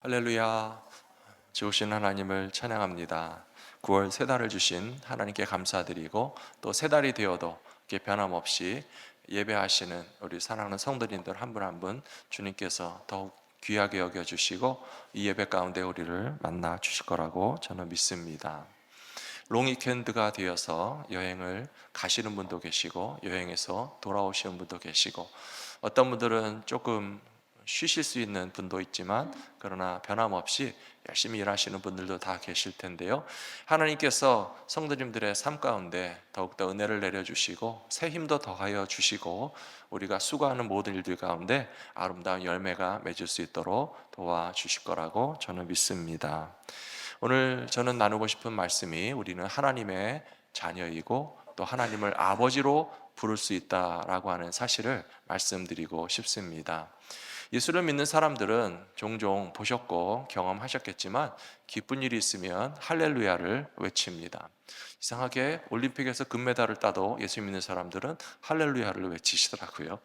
할렐루야. 좋으신 하나님을 찬양합니다. 9월 새 달을 주신 하나님께 감사드리고 또 새 달이 되어도 이렇게 변함없이 예배하시는 우리 사랑하는 성도님들 한 분 한 분 주님께서 더욱 귀하게 여겨주시고 이 예배 가운데 우리를 만나 주실 거라고 저는 믿습니다. 롱위켄드가 되어서 여행을 가시는 분도 계시고 여행에서 돌아오시는 분도 계시고 어떤 분들은 조금 쉬실 수 있는 분도 있지만 그러나 변함없이 열심히 일하시는 분들도 다 계실 텐데요. 하나님께서 성도님들의 삶 가운데 더욱더 은혜를 내려주시고 새 힘도 더하여 주시고 우리가 수고하는 모든 일들 가운데 아름다운 열매가 맺을 수 있도록 도와주실 거라고 저는 믿습니다. 오늘 저는 나누고 싶은 말씀이 우리는 하나님의 자녀이고 또 하나님을 아버지로 부를 수 있다라고 하는 사실을 말씀드리고 싶습니다. 예수를 믿는 사람들은 종종 보셨고 경험하셨겠지만 기쁜 일이 있으면 할렐루야를 외칩니다. 이상하게 올림픽에서 금메달을 따도 예수 믿는 사람들은 할렐루야를 외치시더라고요.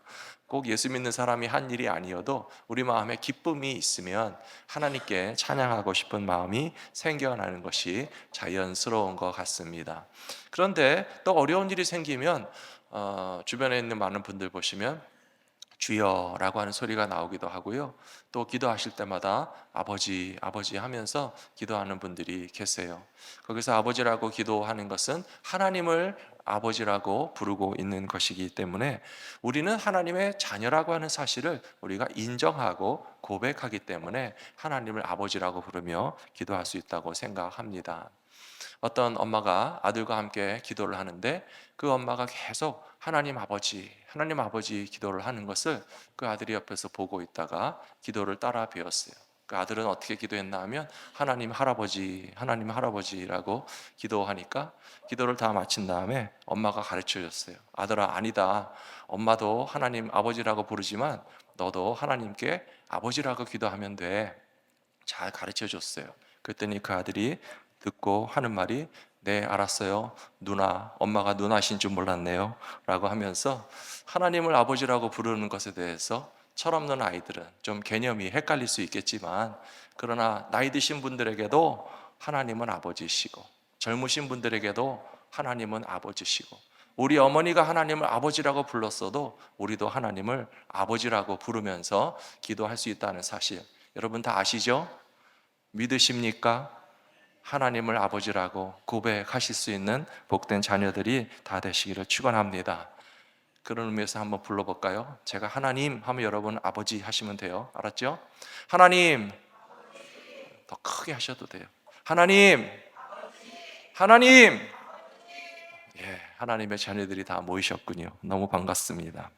꼭 예수 믿는 사람이 한 일이 아니어도 우리 마음에 기쁨이 있으면 하나님께 찬양하고 싶은 마음이 생겨나는 것이 자연스러운 것 같습니다. 그런데 또 어려운 일이 생기면 주변에 있는 많은 분들 보시면 주여라고 하는 소리가 나오기도 하고요. 또 기도하실 때마다 아버지, 아버지 하면서 기도하는 분들이 계세요. 거기서 아버지라고 기도하는 것은 하나님을 아버지라고 부르고 있는 것이기 때문에 우리는 하나님의 자녀라고 하는 사실을 우리가 인정하고 고백하기 때문에 하나님을 아버지라고 부르며 기도할 수 있다고 생각합니다. 어떤 엄마가 아들과 함께 기도를 하는데 그 엄마가 계속 하나님 아버지 기도를 하는 것을 그 아들이 옆에서 보고 있다가 기도를 따라 배웠어요. 그 아들은 어떻게 기도했나 하면 하나님 할아버지라고 기도하니까 기도를 다 마친 다음에 엄마가 가르쳐 줬어요. 아들아, 아니다. 엄마도 하나님 아버지라고 부르지만 너도 하나님께 아버지라고 기도하면 돼. 잘 가르쳐 줬어요. 그랬더니 그 아들이 듣고 하는 말이 네, 알았어요. 누나, 엄마가 누나신 줄 몰랐네요. 라고 하면서 하나님을 아버지라고 부르는 것에 대해서 철없는 아이들은 좀 개념이 헷갈릴 수 있겠지만 그러나 나이 드신 분들에게도 하나님은 아버지시고 젊으신 분들에게도 하나님은 아버지시고 우리 어머니가 하나님을 아버지라고 불렀어도 우리도 하나님을 아버지라고 부르면서 기도할 수 있다는 사실 여러분 다 아시죠? 믿으십니까? 하나님을 아버지라고 고백하실 수 있는 복된 자녀들이 다 되시기를 축원합니다. 그런 의미에서 한번 불러볼까요? 제가 하나님 하면 여러분 아버지 하시면 돼요. 알았죠? 하나님, 더 크게 하셔도 돼요. 하나님, 하나님. 예, 하나님의 자녀들이 다 모이셨군요. 너무 반갑습니다.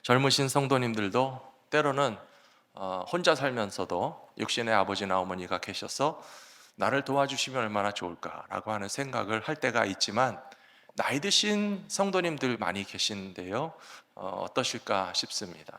젊으신 성도님들도 때로는 혼자 살면서도 육신의 아버지나 어머니가 계셔서 나를 도와주시면 얼마나 좋을까라고 하는 생각을 할 때가 있지만 나이 드신 성도님들 많이 계시는데요. 어떠실까 싶습니다.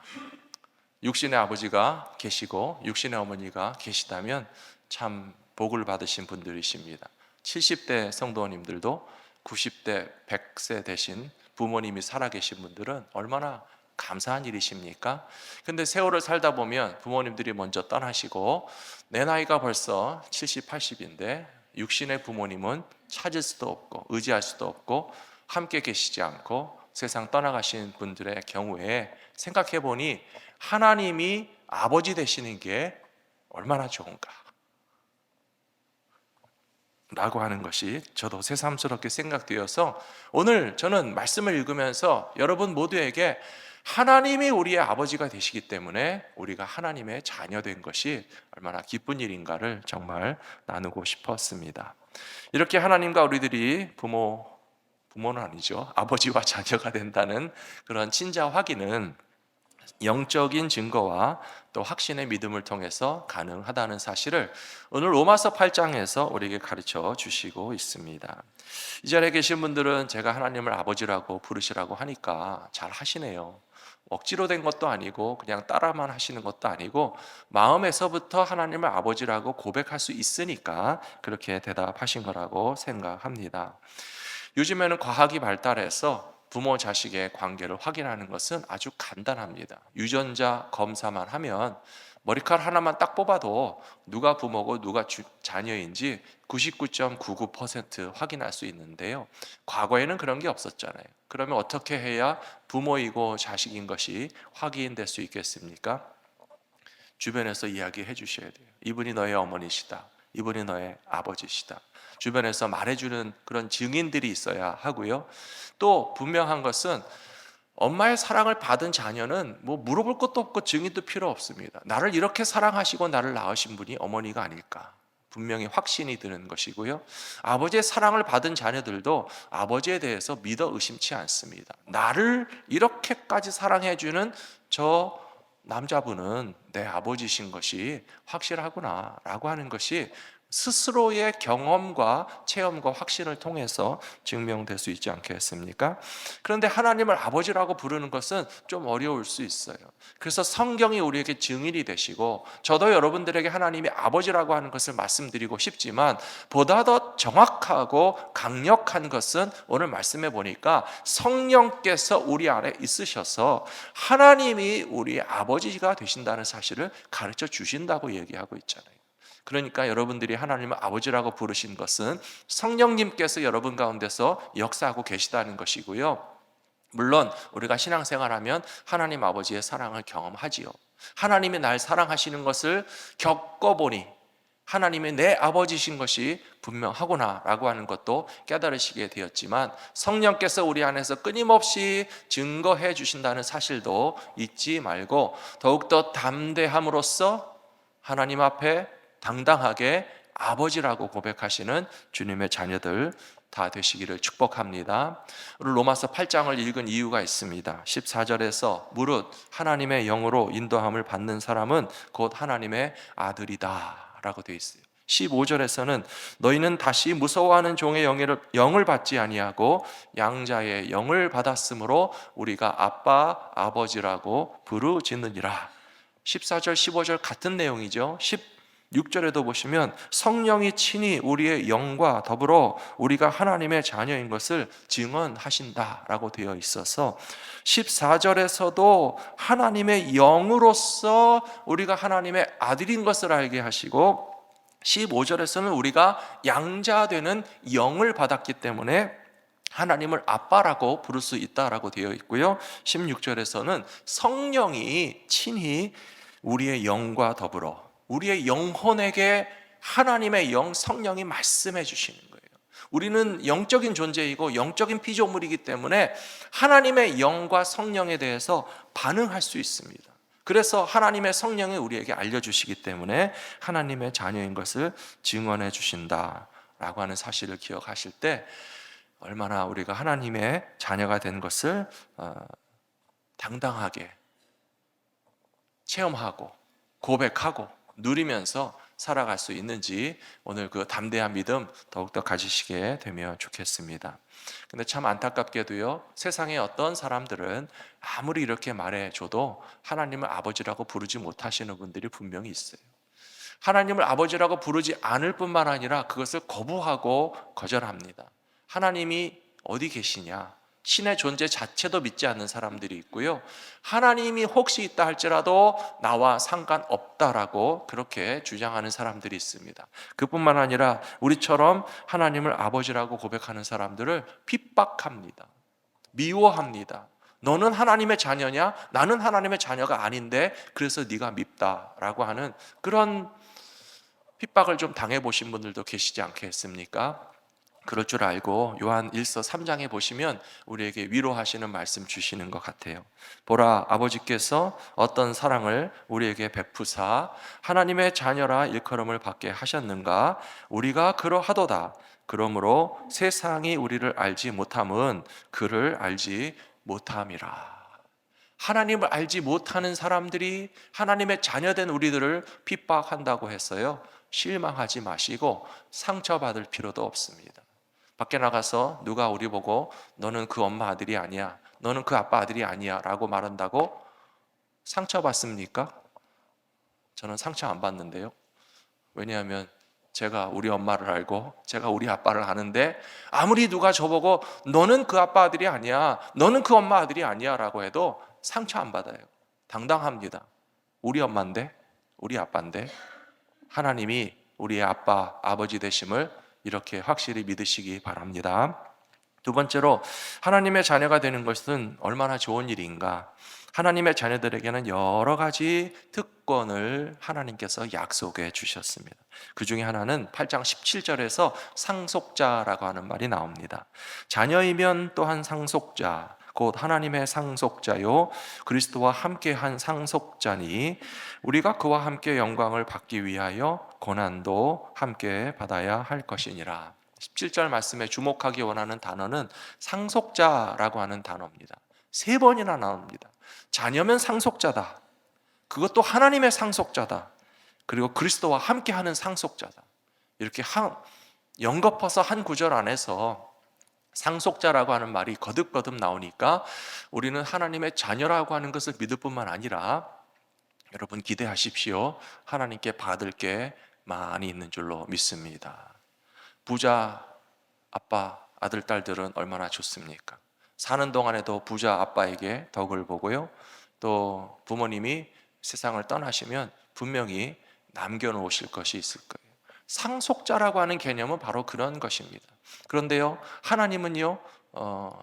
육신의 아버지가 계시고 육신의 어머니가 계시다면 참 복을 받으신 분들이십니다. 70대 성도님들도 90대, 100세 되신 부모님이 살아계신 분들은 얼마나 감사한 일이십니까? 근데 세월을 살다 보면 부모님들이 먼저 떠나시고 내 나이가 벌써 70, 80인데 육신의 부모님은 찾을 수도 없고 의지할 수도 없고 함께 계시지 않고 세상 떠나가신 분들의 경우에 생각해 보니 하나님이 아버지 되시는 게 얼마나 좋은가 라고 하는 것이 저도 새삼스럽게 생각되어서 오늘 저는 말씀을 읽으면서 여러분 모두에게 하나님이 우리의 아버지가 되시기 때문에 우리가 하나님의 자녀된 것이 얼마나 기쁜 일인가를 정말 나누고 싶었습니다. 이렇게 하나님과 우리들이 부모는 아니죠. 아버지와 자녀가 된다는 그런 친자 확인은 영적인 증거와 또 확신의 믿음을 통해서 가능하다는 사실을 오늘 로마서 8장에서 우리에게 가르쳐 주시고 있습니다. 이 자리에 계신 분들은 제가 하나님을 아버지라고 부르시라고 하니까 잘 하시네요. 억지로 된 것도 아니고 그냥 따라만 하시는 것도 아니고 마음에서부터 하나님을 아버지라고 고백할 수 있으니까 그렇게 대답하신 거라고 생각합니다. 요즘에는 과학이 발달해서 부모 자식의 관계를 확인하는 것은 아주 간단합니다. 유전자 검사만 하면 머리카락 하나만 딱 뽑아도 누가 부모고 누가 자녀인지 99.99% 확인할 수 있는데요. 과거에는 그런 게 없었잖아요. 그러면 어떻게 해야 부모이고 자식인 것이 확인될 수 있겠습니까? 주변에서 이야기해 주셔야 돼요. 이분이 너의 어머니시다. 이분이 너의 아버지시다. 주변에서 말해주는 그런 증인들이 있어야 하고요. 또 분명한 것은 엄마의 사랑을 받은 자녀는 뭐 물어볼 것도 없고 증인도 필요 없습니다. 나를 이렇게 사랑하시고 나를 낳으신 분이 어머니가 아닐까, 분명히 확신이 드는 것이고요. 아버지의 사랑을 받은 자녀들도 아버지에 대해서 믿어 의심치 않습니다. 나를 이렇게까지 사랑해주는 저 남자분은 내 아버지신 것이 확실하구나 라고 하는 것이 스스로의 경험과 체험과 확신을 통해서 증명될 수 있지 않겠습니까? 그런데 하나님을 아버지라고 부르는 것은 좀 어려울 수 있어요. 그래서 성경이 우리에게 증인이 되시고, 저도 여러분들에게 하나님이 아버지라고 하는 것을 말씀드리고 싶지만, 보다 더 정확하고 강력한 것은 오늘 말씀해 보니까 성령께서 우리 안에 있으셔서 하나님이 우리 아버지가 되신다는 사실을 가르쳐 주신다고 얘기하고 있잖아요. 그러니까 여러분들이 하나님을 아버지라고 부르신 것은 성령님께서 여러분 가운데서 역사하고 계시다는 것이고요. 물론 우리가 신앙생활하면 하나님 아버지의 사랑을 경험하지요. 하나님이 날 사랑하시는 것을 겪어보니 하나님이 내 아버지신 것이 분명하구나 라고 하는 것도 깨달으시게 되었지만, 성령께서 우리 안에서 끊임없이 증거해 주신다는 사실도 잊지 말고 더욱더 담대함으로써 하나님 앞에 당당하게 아버지라고 고백하시는 주님의 자녀들 다 되시기를 축복합니다. 오늘 로마서 8장을 읽은 이유가 있습니다. 14절에서 무릇 하나님의 영으로 인도함을 받는 사람은 곧 하나님의 아들이다 라고 되어 있어요. 15절에서는 너희는 다시 무서워하는 종의 영을 받지 아니하고 양자의 영을 받았으므로 우리가 아빠 아버지라고 부르짖느니라. 14절 15절 같은 내용이죠. 16절에도 보시면 성령이 친히 우리의 영과 더불어 우리가 하나님의 자녀인 것을 증언하신다라고 되어 있어서 14절에서도 하나님의 영으로서 우리가 하나님의 아들인 것을 알게 하시고, 15절에서는 우리가 양자되는 영을 받았기 때문에 하나님을 아빠라고 부를 수 있다라고 되어 있고요. 16절에서는 성령이 친히 우리의 영과 더불어 우리의 영혼에게 하나님의 영, 성령이 말씀해 주시는 거예요. 우리는 영적인 존재이고 영적인 피조물이기 때문에 하나님의 영과 성령에 대해서 반응할 수 있습니다. 그래서 하나님의 성령이 우리에게 알려주시기 때문에 하나님의 자녀인 것을 증언해 주신다라고 하는 사실을 기억하실 때 얼마나 우리가 하나님의 자녀가 된 것을 당당하게 체험하고 고백하고 누리면서 살아갈 수 있는지 오늘 그 담대한 믿음 더욱더 가지시게 되면 좋겠습니다. 근데 참 안타깝게도요, 세상의 어떤 사람들은 아무리 이렇게 말해줘도 하나님을 아버지라고 부르지 못하시는 분들이 분명히 있어요. 하나님을 아버지라고 부르지 않을 뿐만 아니라 그것을 거부하고 거절합니다. 하나님이 어디 계시냐, 신의 존재 자체도 믿지 않는 사람들이 있고요, 하나님이 혹시 있다 할지라도 나와 상관없다라고 그렇게 주장하는 사람들이 있습니다. 그뿐만 아니라 우리처럼 하나님을 아버지라고 고백하는 사람들을 핍박합니다. 미워합니다. 너는 하나님의 자녀냐? 나는 하나님의 자녀가 아닌데 그래서 네가 밉다라고 하는 그런 핍박을 좀 당해보신 분들도 계시지 않겠습니까? 그럴 줄 알고 요한 1서 3장에 보시면 우리에게 위로하시는 말씀 주시는 것 같아요. 보라, 아버지께서 어떤 사랑을 우리에게 베푸사 하나님의 자녀라 일컬음을 받게 하셨는가? 우리가 그러하도다. 그러므로 세상이 우리를 알지 못함은 그를 알지 못함이라. 하나님을 알지 못하는 사람들이 하나님의 자녀된 우리들을 핍박한다고 했어요. 실망하지 마시고 상처받을 필요도 없습니다. 밖에 나가서 누가 우리 보고 너는 그 엄마 아들이 아니야, 너는 그 아빠 아들이 아니야 라고 말한다고 상처받습니까? 저는 상처 안 받는데요. 왜냐하면 제가 우리 엄마를 알고 제가 우리 아빠를 아는데 아무리 누가 저보고 너는 그 아빠 아들이 아니야, 너는 그 엄마 아들이 아니야 라고 해도 상처 안 받아요. 당당합니다. 우리 엄마인데, 우리 아빠인데, 하나님이 우리의 아빠, 아버지 되심을 이렇게 확실히 믿으시기 바랍니다. 두 번째로, 하나님의 자녀가 되는 것은 얼마나 좋은 일인가. 하나님의 자녀들에게는 여러 가지 특권을 하나님께서 약속해 주셨습니다. 그 중에 하나는 8장 17절에서 상속자라고 하는 말이 나옵니다. 자녀이면 또한 상속자, 곧 하나님의 상속자요 그리스도와 함께한 상속자니 우리가 그와 함께 영광을 받기 위하여 고난도 함께 받아야 할 것이니라. 17절 말씀에 주목하기 원하는 단어는 상속자라고 하는 단어입니다. 3번이나 나옵니다. 자녀면 상속자다. 그것도 하나님의 상속자다. 그리고 그리스도와 함께하는 상속자다. 이렇게 연거퍼서 한 구절 안에서 상속자라고 하는 말이 거듭거듭 나오니까 우리는 하나님의 자녀라고 하는 것을 믿을 뿐만 아니라 여러분 기대하십시오. 하나님께 받을 게 많이 있는 줄로 믿습니다. 부자 아빠, 아들, 딸들은 얼마나 좋습니까? 사는 동안에도 부자 아빠에게 덕을 보고요. 또 부모님이 세상을 떠나시면 분명히 남겨놓으실 것이 있을 거예요. 상속자라고 하는 개념은 바로 그런 것입니다. 그런데요, 하나님은요,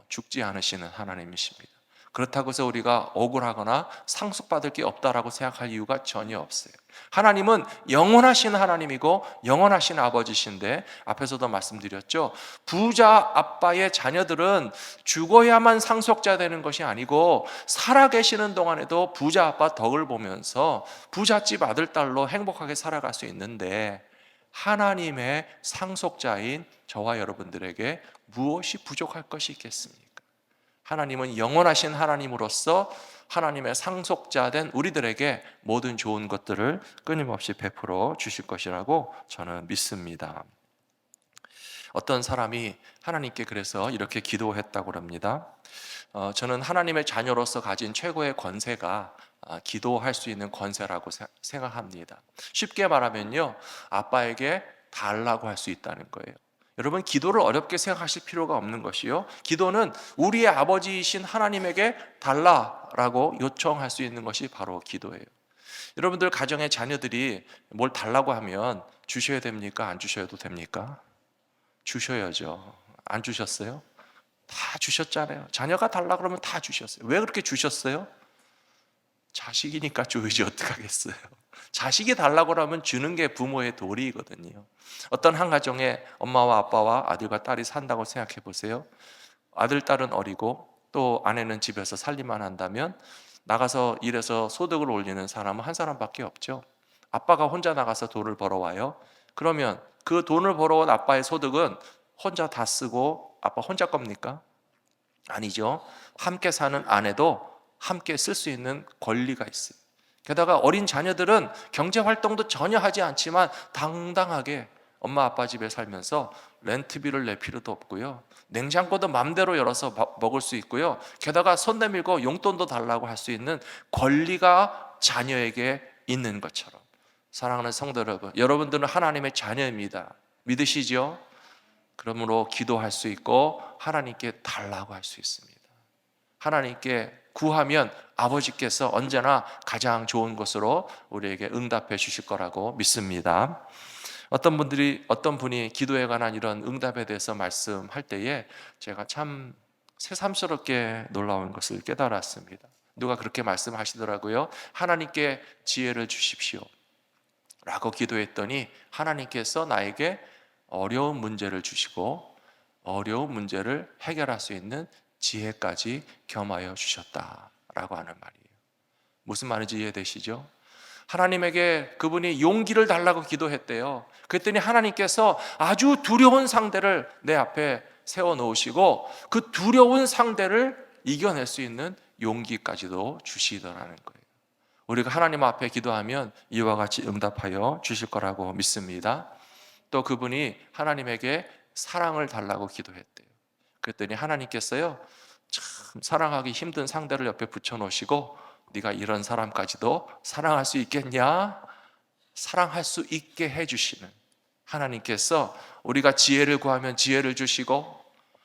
죽지 않으시는 하나님이십니다. 그렇다고 해서 우리가 억울하거나 상속받을 게 없다라고 생각할 이유가 전혀 없어요. 하나님은 영원하신 하나님이고 영원하신 아버지신데, 앞에서도 말씀드렸죠, 부자 아빠의 자녀들은 죽어야만 상속자 되는 것이 아니고 살아계시는 동안에도 부자 아빠 덕을 보면서 부잣집 아들 딸로 행복하게 살아갈 수 있는데, 하나님의 상속자인 저와 여러분들에게 무엇이 부족할 것이 있겠습니까? 하나님은 영원하신 하나님으로서 하나님의 상속자된 우리들에게 모든 좋은 것들을 끊임없이 베풀어 주실 것이라고 저는 믿습니다. 어떤 사람이 하나님께 그래서 이렇게 기도했다고 합니다. 저는 하나님의 자녀로서 가진 최고의 권세가 기도할 수 있는 권세라고 생각합니다. 쉽게 말하면요, 아빠에게 달라고 할 수 있다는 거예요. 여러분, 기도를 어렵게 생각하실 필요가 없는 것이요, 기도는 우리의 아버지이신 하나님에게 달라라고 요청할 수 있는 것이 바로 기도예요. 여러분들 가정의 자녀들이 뭘 달라고 하면 주셔야 됩니까? 안 주셔도 됩니까? 주셔야죠. 안 주셨어요? 다 주셨잖아요. 자녀가 달라고 그러면 다 주셨어요. 왜 그렇게 주셨어요? 자식이니까 줘야지 어떡하겠어요. 자식이 달라고 하면 주는 게 부모의 도리거든요. 어떤 한 가정에 엄마와 아빠와 아들과 딸이 산다고 생각해 보세요. 아들, 딸은 어리고 또 아내는 집에서 살림만 한다면 나가서 일해서 소득을 올리는 사람은 한 사람밖에 없죠. 아빠가 혼자 나가서 돈을 벌어와요. 그러면 그 돈을 벌어온 아빠의 소득은 혼자 다 쓰고 아빠 혼자 겁니까? 아니죠. 함께 사는 아내도 함께 쓸 수 있는 권리가 있어요. 게다가 어린 자녀들은 경제활동도 전혀 하지 않지만 당당하게 엄마 아빠 집에 살면서 렌트비를 낼 필요도 없고요, 냉장고도 맘대로 열어서 먹을 수 있고요, 게다가 손 내밀고 용돈도 달라고 할 수 있는 권리가 자녀에게 있는 것처럼, 사랑하는 성도 여러분, 여러분들은 하나님의 자녀입니다. 믿으시죠? 그러므로 기도할 수 있고 하나님께 달라고 할 수 있습니다. 하나님께 구하면 아버지께서 언제나 가장 좋은 것으로 우리에게 응답해 주실 거라고 믿습니다. 어떤 분이 기도에 관한 이런 응답에 대해서 말씀할 때에 제가 참 새삼스럽게 놀라운 것을 깨달았습니다. 누가 그렇게 말씀하시더라고요. 하나님께 지혜를 주십시오 라고 기도했더니 하나님께서 나에게 어려운 문제를 주시고 어려운 문제를 해결할 수 있는 지혜까지 겸하여 주셨다라고 하는 말이에요. 무슨 말인지 이해되시죠? 하나님에게 그분이 용기를 달라고 기도했대요. 그랬더니 하나님께서 아주 두려운 상대를 내 앞에 세워놓으시고 그 두려운 상대를 이겨낼 수 있는 용기까지도 주시더라는 거예요. 우리가 하나님 앞에 기도하면 이와 같이 응답하여 주실 거라고 믿습니다. 또 그분이 하나님에게 사랑을 달라고 기도했대요. 그랬더니 하나님께서요, 참 사랑하기 힘든 상대를 옆에 붙여놓으시고 네가 이런 사람까지도 사랑할 수 있겠냐? 사랑할 수 있게 해주시는, 하나님께서 우리가 지혜를 구하면 지혜를 주시고,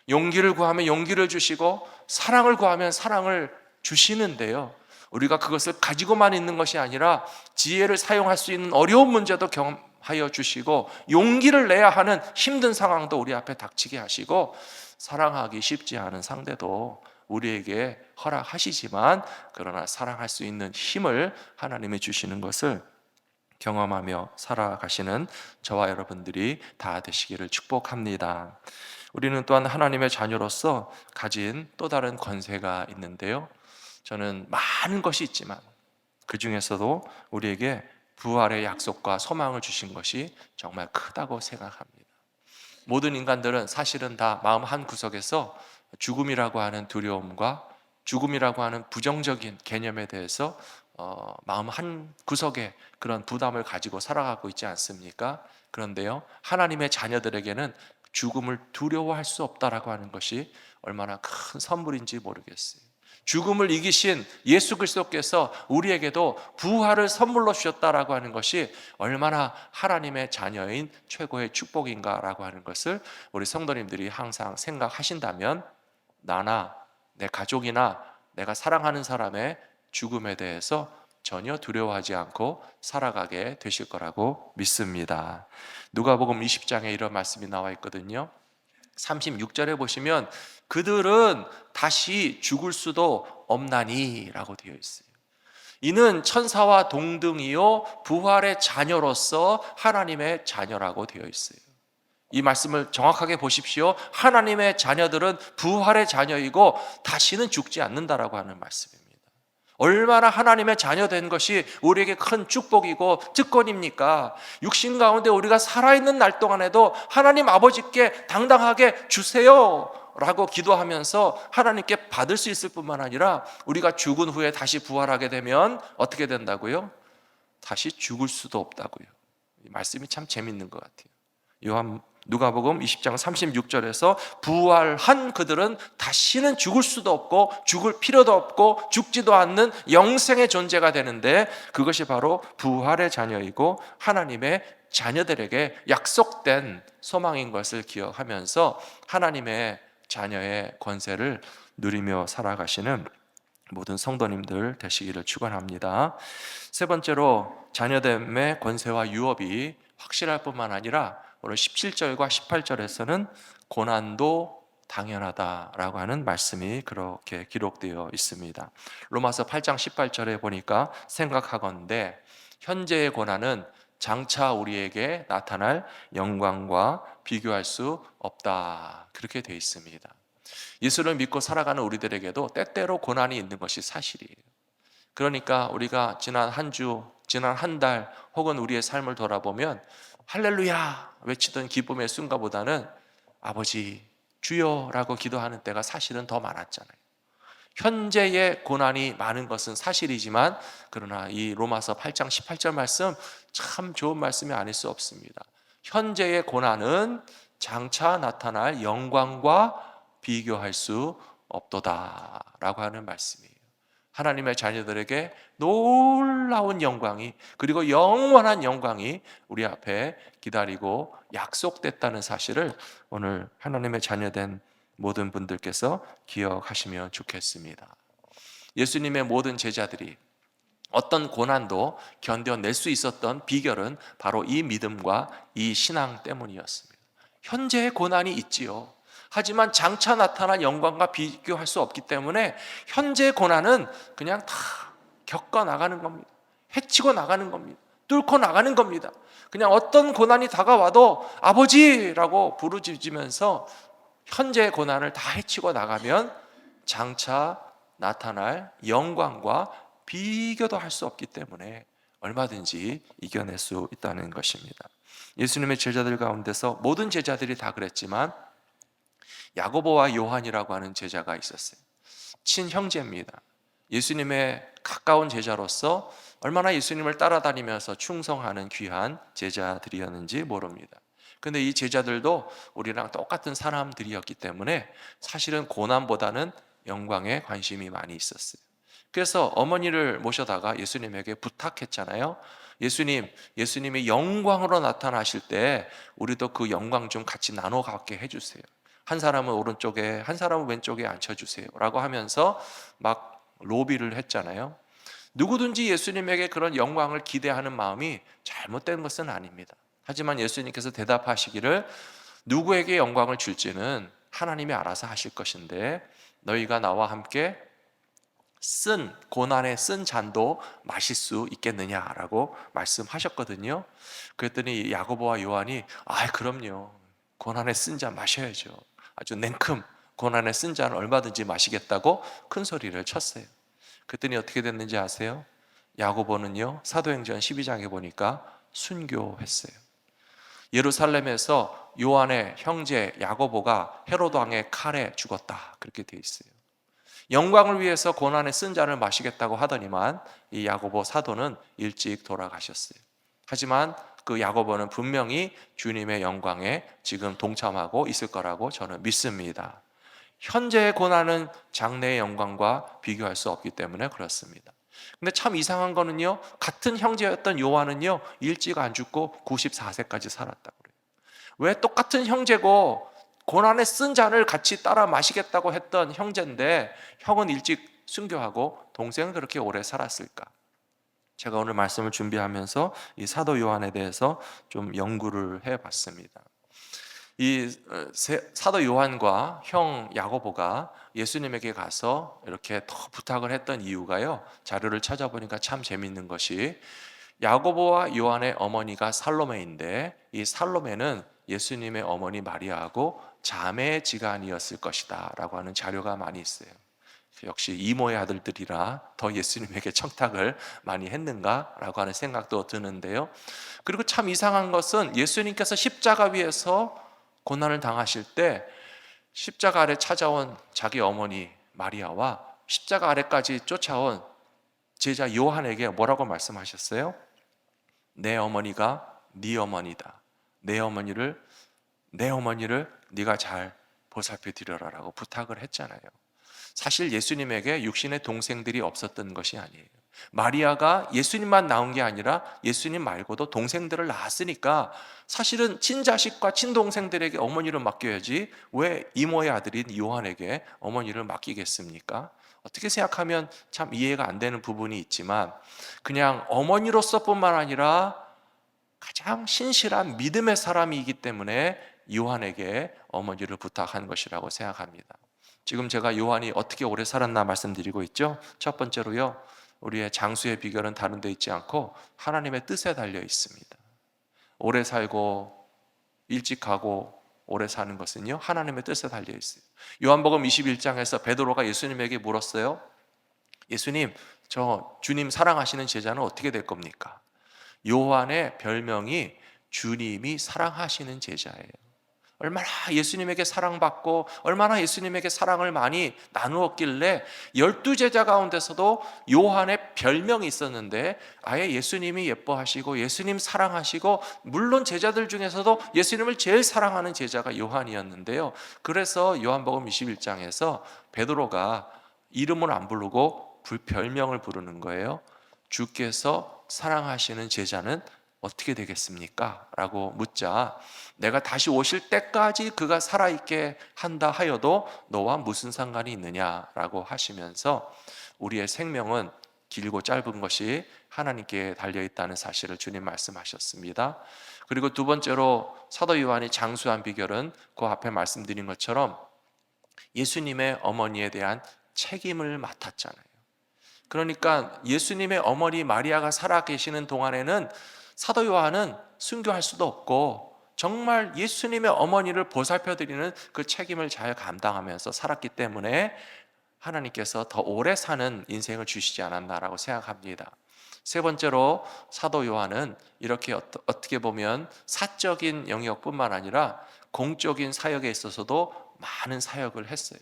용기를 구하면 용기를 주시고, 사랑을 구하면 사랑을 주시는데요, 우리가 그것을 가지고만 있는 것이 아니라 지혜를 사용할 수 있는 어려운 문제도 경험하여 주시고, 용기를 내야 하는 힘든 상황도 우리 앞에 닥치게 하시고, 사랑하기 쉽지 않은 상대도 우리에게 허락하시지만, 그러나 사랑할 수 있는 힘을 하나님이 주시는 것을 경험하며 살아가시는 저와 여러분들이 다 되시기를 축복합니다. 우리는 또한 하나님의 자녀로서 가진 또 다른 권세가 있는데요, 저는 많은 것이 있지만 그 중에서도 우리에게 부활의 약속과 소망을 주신 것이 정말 크다고 생각합니다. 모든 인간들은 사실은 다 마음 한 구석에서 죽음이라고 하는 두려움과 죽음이라고 하는 부정적인 개념에 대해서 마음 한 구석에 그런 부담을 가지고 살아가고 있지 않습니까? 그런데요, 하나님의 자녀들에게는 죽음을 두려워할 수 없다라고 하는 것이 얼마나 큰 선물인지 모르겠어요. 죽음을 이기신 예수 그리스도께서 우리에게도 부활을 선물로 주셨다라고 하는 것이 얼마나 하나님의 자녀인 최고의 축복인가라고 하는 것을 우리 성도님들이 항상 생각하신다면, 나나 내 가족이나 내가 사랑하는 사람의 죽음에 대해서 전혀 두려워하지 않고 살아가게 되실 거라고 믿습니다. 누가복음 20장에 이런 말씀이 나와 있거든요. 36절에 보시면 그들은 다시 죽을 수도 없나니 라고 되어 있어요. 이는 천사와 동등이요 부활의 자녀로서 하나님의 자녀라고 되어 있어요. 이 말씀을 정확하게 보십시오. 하나님의 자녀들은 부활의 자녀이고 다시는 죽지 않는다라고 하는 말씀입니다. 얼마나 하나님의 자녀 된 것이 우리에게 큰 축복이고 특권입니까? 육신 가운데 우리가 살아있는 날 동안에도 하나님 아버지께 당당하게 주세요 라고 기도하면서 하나님께 받을 수 있을 뿐만 아니라, 우리가 죽은 후에 다시 부활하게 되면 어떻게 된다고요? 다시 죽을 수도 없다고요. 이 말씀이 참 재밌는 것 같아요. 누가복음 20장 36절에서 부활한 그들은 다시는 죽을 수도 없고 죽을 필요도 없고 죽지도 않는 영생의 존재가 되는데, 그것이 바로 부활의 자녀이고 하나님의 자녀들에게 약속된 소망인 것을 기억하면서 하나님의 자녀의 권세를 누리며 살아가시는 모든 성도님들 되시기를 축원합니다. 세 번째로, 자녀됨의 권세와 유업이 확실할 뿐만 아니라 오늘 17절과 18절에서는 고난도 당연하다라고 하는 말씀이 그렇게 기록되어 있습니다. 로마서 8장 18절에 보니까 생각하건대 현재의 고난은 장차 우리에게 나타날 영광과 비교할 수 없다, 그렇게 되어 있습니다. 예수를 믿고 살아가는 우리들에게도 때때로 고난이 있는 것이 사실이에요. 그러니까 우리가 지난 한 주, 지난 한 달 혹은 우리의 삶을 돌아보면 할렐루야 외치던 기쁨의 순간보다는 아버지 주여라고 기도하는 때가 사실은 더 많았잖아요. 현재의 고난이 많은 것은 사실이지만, 그러나 이 로마서 8장 18절 말씀 참 좋은 말씀이 아닐 수 없습니다. 현재의 고난은 장차 나타날 영광과 비교할 수 없도다 라고 하는 말씀이에요. 하나님의 자녀들에게 놀라운 영광이, 그리고 영원한 영광이 우리 앞에 기다리고 약속됐다는 사실을 오늘 하나님의 자녀된 모든 분들께서 기억하시면 좋겠습니다. 예수님의 모든 제자들이 어떤 고난도 견뎌낼 수 있었던 비결은 바로 이 믿음과 이 신앙 때문이었습니다. 현재의 고난이 있지요. 하지만 장차 나타난 영광과 비교할 수 없기 때문에 현재의 고난은 그냥 다 겪어 나가는 겁니다. 헤치고 나가는 겁니다. 뚫고 나가는 겁니다. 그냥 어떤 고난이 다가와도 아버지라고 부르짖으면서 현재의 고난을 다 헤치고 나가면 장차 나타날 영광과 비교도 할 수 없기 때문에 얼마든지 이겨낼 수 있다는 것입니다. 예수님의 제자들 가운데서 모든 제자들이 다 그랬지만 야고보와 요한이라고 하는 제자가 있었어요. 친형제입니다. 예수님의 가까운 제자로서 얼마나 예수님을 따라다니면서 충성하는 귀한 제자들이었는지 모릅니다. 근데 이 제자들도 우리랑 똑같은 사람들이었기 때문에 사실은 고난보다는 영광에 관심이 많이 있었어요. 그래서 어머니를 모셔다가 예수님에게 부탁했잖아요. 예수님이 영광으로 나타나실 때 우리도 그 영광 좀 같이 나눠 갖게 해주세요. 한 사람은 오른쪽에, 한 사람은 왼쪽에 앉혀주세요 라고 하면서 막 로비를 했잖아요. 누구든지 예수님에게 그런 영광을 기대하는 마음이 잘못된 것은 아닙니다. 하지만 예수님께서 대답하시기를 누구에게 영광을 줄지는 하나님이 알아서 하실 것인데 너희가 나와 함께 고난의 쓴 잔도 마실 수 있겠느냐라고 말씀하셨거든요. 그랬더니 야고보와 요한이 그럼요, 고난의 쓴 잔 마셔야죠. 아주 냉큼 고난의 쓴 잔을 얼마든지 마시겠다고 큰 소리를 쳤어요. 그랬더니 어떻게 됐는지 아세요? 야고보는요, 사도행전 12장에 보니까 순교했어요. 예루살렘에서 요한의 형제 야고보가 헤로도 왕의 칼에 죽었다, 그렇게 돼 있어요. 영광을 위해서 고난의 쓴 잔을 마시겠다고 하더니만 이 야고보 사도는 일찍 돌아가셨어요. 하지만 그 야고보는 분명히 주님의 영광에 지금 동참하고 있을 거라고 저는 믿습니다. 현재의 고난은 장래의 영광과 비교할 수 없기 때문에 그렇습니다. 근데 참 이상한 거는요, 같은 형제였던 요한은요 일찍 안 죽고 94세까지 살았다고 그래요. 왜 똑같은 형제고 고난의 쓴 잔을 같이 따라 마시겠다고 했던 형제인데 형은 일찍 순교하고 동생은 그렇게 오래 살았을까? 제가 오늘 말씀을 준비하면서 이 사도 요한에 대해서 좀 연구를 해봤습니다. 이 사도 요한과 형 야고보가 예수님에게 가서 이렇게 더 부탁을 했던 이유가요, 자료를 찾아보니까 참 재밌는 것이 야고보와 요한의 어머니가 살로메인데 이 살로메는 예수님의 어머니 마리아하고 자매지간이었을 것이다 라고 하는 자료가 많이 있어요. 역시 이모의 아들들이라 더 예수님에게 청탁을 많이 했는가 라고 하는 생각도 드는데요. 그리고 참 이상한 것은 예수님께서 십자가 위에서 고난을 당하실 때 십자가 아래 찾아온 자기 어머니 마리아와 십자가 아래까지 쫓아온 제자 요한에게 뭐라고 말씀하셨어요? 내 어머니가 네 어머니다. 내 어머니를 네가 잘 보살펴 드려라라고 부탁을 했잖아요. 사실 예수님에게 육신의 동생들이 없었던 것이 아니에요. 마리아가 예수님만 낳은 게 아니라 예수님 말고도 동생들을 낳았으니까 사실은 친자식과 친동생들에게 어머니를 맡겨야지 왜 이모의 아들인 요한에게 어머니를 맡기겠습니까? 어떻게 생각하면 참 이해가 안 되는 부분이 있지만 그냥 어머니로서 뿐만 아니라 가장 신실한 믿음의 사람이기 때문에 요한에게 어머니를 부탁한 것이라고 생각합니다. 지금 제가 요한이 어떻게 오래 살았나 말씀드리고 있죠. 첫 번째로요, 우리의 장수의 비결은 다른 데 있지 않고 하나님의 뜻에 달려 있습니다. 오래 살고 일찍 가고 오래 사는 것은요, 하나님의 뜻에 달려 있어요. 요한복음 21장에서 베드로가 예수님에게 물었어요. 예수님, 저 주님 사랑하시는 제자는 어떻게 될 겁니까? 요한의 별명이 주님이 사랑하시는 제자예요. 얼마나 예수님에게 사랑받고 얼마나 예수님에게 사랑을 많이 나누었길래 12제자 가운데서도 요한의 별명이 있었는데 아예 예수님이 예뻐하시고 예수님 사랑하시고 물론 제자들 중에서도 예수님을 제일 사랑하는 제자가 요한이었는데요. 그래서 요한복음 21장에서 베드로가 이름을 안 부르고 별명을 부르는 거예요. 주께서 사랑하시는 제자는 어떻게 되겠습니까? 라고 묻자 내가 다시 오실 때까지 그가 살아있게 한다 하여도 너와 무슨 상관이 있느냐라고 하시면서 우리의 생명은 길고 짧은 것이 하나님께 달려있다는 사실을 주님 말씀하셨습니다. 그리고 두 번째로 사도 요한이 장수한 비결은 그 앞에 말씀드린 것처럼 예수님의 어머니에 대한 책임을 맡았잖아요. 그러니까 예수님의 어머니 마리아가 살아계시는 동안에는 사도 요한은 순교할 수도 없고 정말 예수님의 어머니를 보살펴드리는 그 책임을 잘 감당하면서 살았기 때문에 하나님께서 더 오래 사는 인생을 주시지 않았나라고 생각합니다. 세 번째로 사도 요한은 이렇게 어떻게 보면 사적인 영역뿐만 아니라 공적인 사역에 있어서도 많은 사역을 했어요.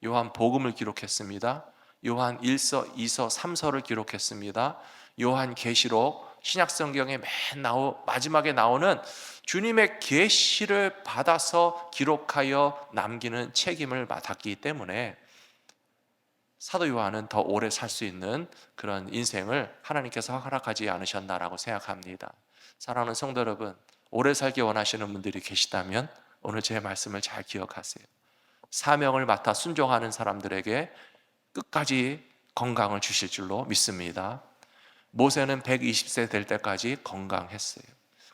요한 복음을 기록했습니다. 요한 1서, 2서, 3서를 기록했습니다. 요한 계시록, 신약성경에 마지막에 나오는 주님의 계시를 받아서 기록하여 남기는 책임을 맡았기 때문에 사도 요한은 더 오래 살 수 있는 그런 인생을 하나님께서 허락하지 않으셨나라고 생각합니다. 사랑하는 성도 여러분, 오래 살기 원하시는 분들이 계시다면 오늘 제 말씀을 잘 기억하세요. 사명을 맡아 순종하는 사람들에게 끝까지 건강을 주실 줄로 믿습니다. 모세는 120세 될 때까지 건강했어요.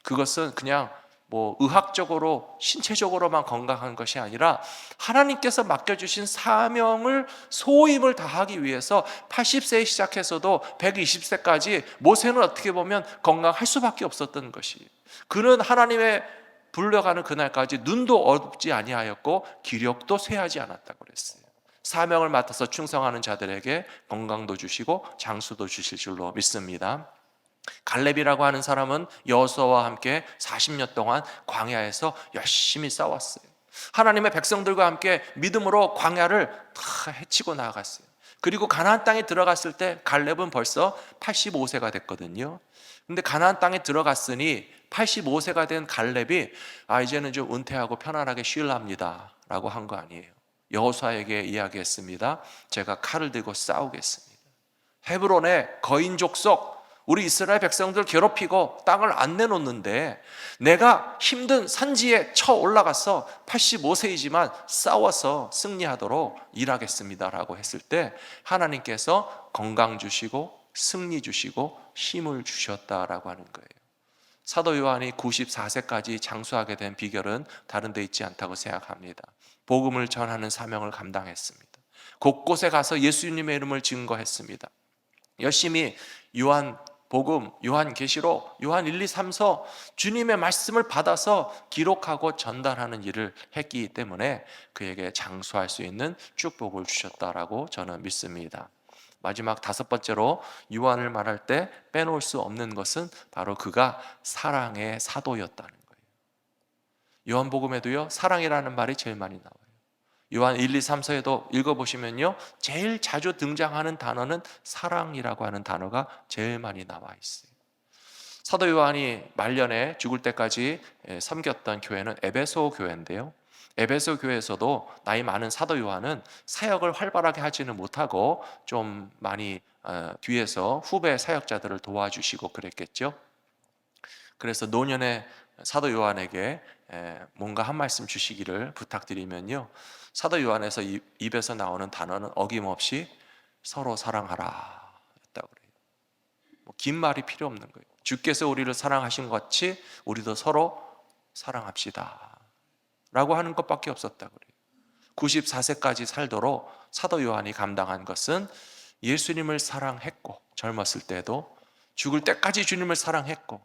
그것은 그냥 의학적으로 신체적으로만 건강한 것이 아니라 하나님께서 맡겨주신 사명을 소임을 다하기 위해서 80세에 시작해서도 120세까지 모세는 어떻게 보면 건강할 수밖에 없었던 것이에요. 그는 하나님의 불려가는 그날까지 눈도 어둡지 아니하였고 기력도 쇠하지 않았다고 그랬어요. 사명을 맡아서 충성하는 자들에게 건강도 주시고 장수도 주실 줄로 믿습니다. 갈렙이라고 하는 사람은 여호수아와 함께 40년 동안 광야에서 열심히 싸웠어요. 하나님의 백성들과 함께 믿음으로 광야를 다 헤치고 나아갔어요. 그리고 가나안 땅에 들어갔을 때 갈렙은 벌써 85세가 됐거든요. 근데 가나안 땅에 들어갔으니 85세가 된 갈렙이 이제는 좀 은퇴하고 편안하게 쉬랍니다 라고 한 거 아니에요. 여호수아에게 이야기했습니다. 제가 칼을 들고 싸우겠습니다. 헤브론의 거인 족속 우리 이스라엘 백성들 괴롭히고 땅을 안 내놓는데 내가 힘든 산지에 쳐 올라가서 85세이지만 싸워서 승리하도록 일하겠습니다 라고 했을 때 하나님께서 건강 주시고 승리 주시고 힘을 주셨다라고 하는 거예요. 사도 요한이 94세까지 장수하게 된 비결은 다른 데 있지 않다고 생각합니다. 복음을 전하는 사명을 감당했습니다. 곳곳에 가서 예수님의 이름을 증거했습니다. 열심히 요한 복음, 요한 계시록, 요한 1, 2, 3서 주님의 말씀을 받아서 기록하고 전달하는 일을 했기 때문에 그에게 장수할 수 있는 축복을 주셨다라고 저는 믿습니다. 마지막 5번째로 요한을 말할 때 빼놓을 수 없는 것은 바로 그가 사랑의 사도였다는 거예요. 요한복음에도요 사랑이라는 말이 제일 많이 나와요. 요한 1, 2, 3서에도 읽어보시면요 제일 자주 등장하는 단어는 사랑이라고 하는 단어가 제일 많이 나와 있어요. 사도 요한이 말년에 죽을 때까지 섬겼던 교회는 에베소 교회인데요, 에베소 교회에서도 나이 많은 사도 요한은 사역을 활발하게 하지는 못하고 좀 많이 뒤에서 후배 사역자들을 도와주시고 그랬겠죠. 그래서 노년의 사도 요한에게 뭔가 한 말씀 주시기를 부탁드리면요, 사도 요한에서 입에서 나오는 단어는 어김없이 서로 사랑하라 했다고 그래요. 긴 말이 필요 없는 거예요. 주께서 우리를 사랑하신 것 같이 우리도 서로 사랑합시다 라고 하는 것밖에 없었다고 그래요. 94세까지 살도록 사도 요한이 감당한 것은 예수님을 사랑했고, 젊었을 때도 죽을 때까지 주님을 사랑했고,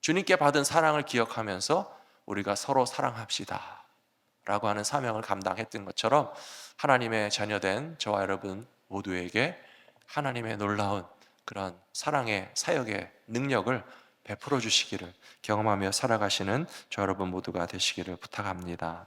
주님께 받은 사랑을 기억하면서 우리가 서로 사랑합시다 라고 하는 사명을 감당했던 것처럼 하나님의 자녀된 저와 여러분 모두에게 하나님의 놀라운 그런 사랑의 사역의 능력을 베풀어 주시기를 경험하며 살아가시는 저 여러분 모두가 되시기를 부탁합니다.